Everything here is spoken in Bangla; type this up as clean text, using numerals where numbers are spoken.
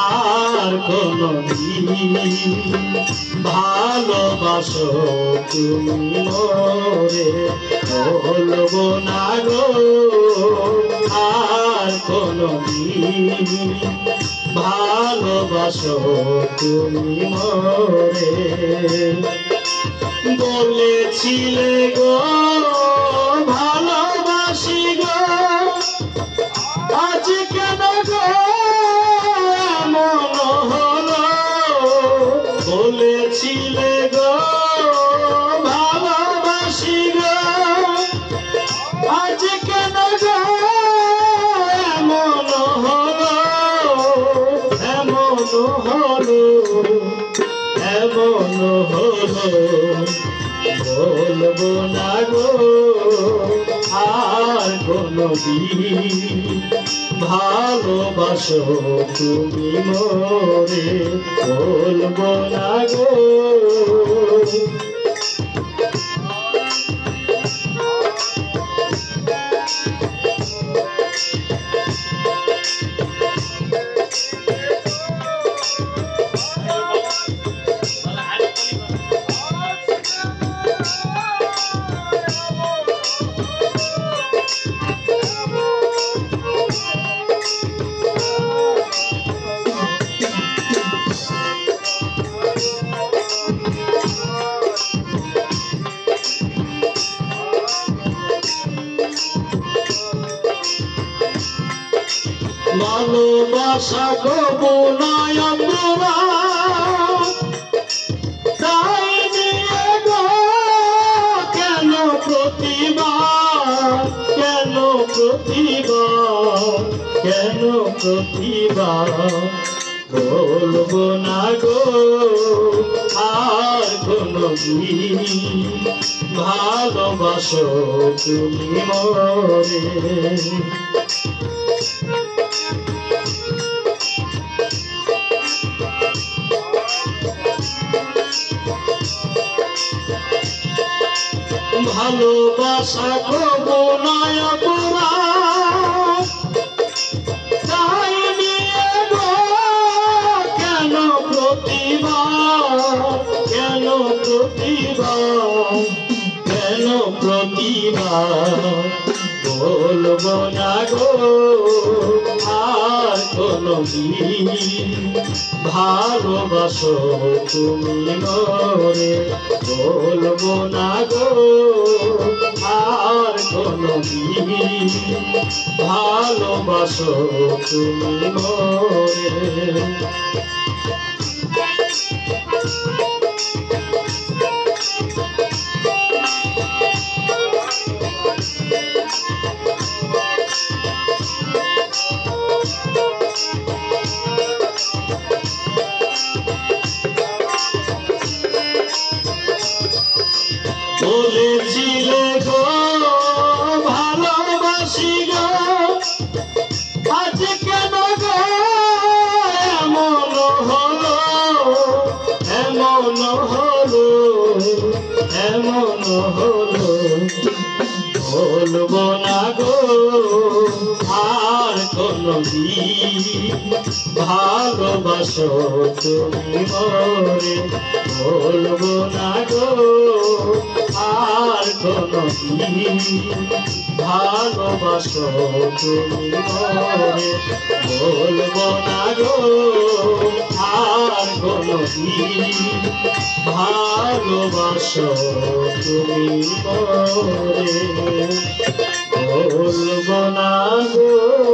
আর কোনদিন ভালোবাসো তুমি মোরে বলবো না গো আর কোনদিন ভালোবাসো তুমি মোরে বলেছিলে গো ভালোবাসি গো আজ কেন গো এমন হলো বলেছিলে গো ভালোবাসি গো আজ কেন গো এমন হলো এমন হলো এমন হলো বলবো না গো আর কোনদিন ভালোবাসো তুমি মোরে বলবো না গো ভালোবাসা গো নয়নরা তাই নিয়ে গো কেন প্রতিবার কেন প্রতিবার কেন প্রতিবার বলবো না গো আর কোনদিন ভালোবাসো তুমি মোরে ভালোবাসা গো নয়নরা তাই নিয়ে গো কেন প্রতিবার কেন প্রতিবার কেন প্রতিবার বলবো না গো আর কোনদিন ভালোবাসো তুমি মোরে বলবো না গো আর কোনদিন ভালোবাসো তুমি মোরে বলেছিলে গো ভালোবাসি গো আজ কেন গো এমন হলো এমন হলো এমন হলো বলবো না গো আর কোনদিন ভালোবাসো তুমি মোরে বলবো না গো আর কোনদিন ভালোবাসো তুমি মোরে বলবো না গো আর কোনদিন ভালোবাসো তুমি মোরে বলবো না গো।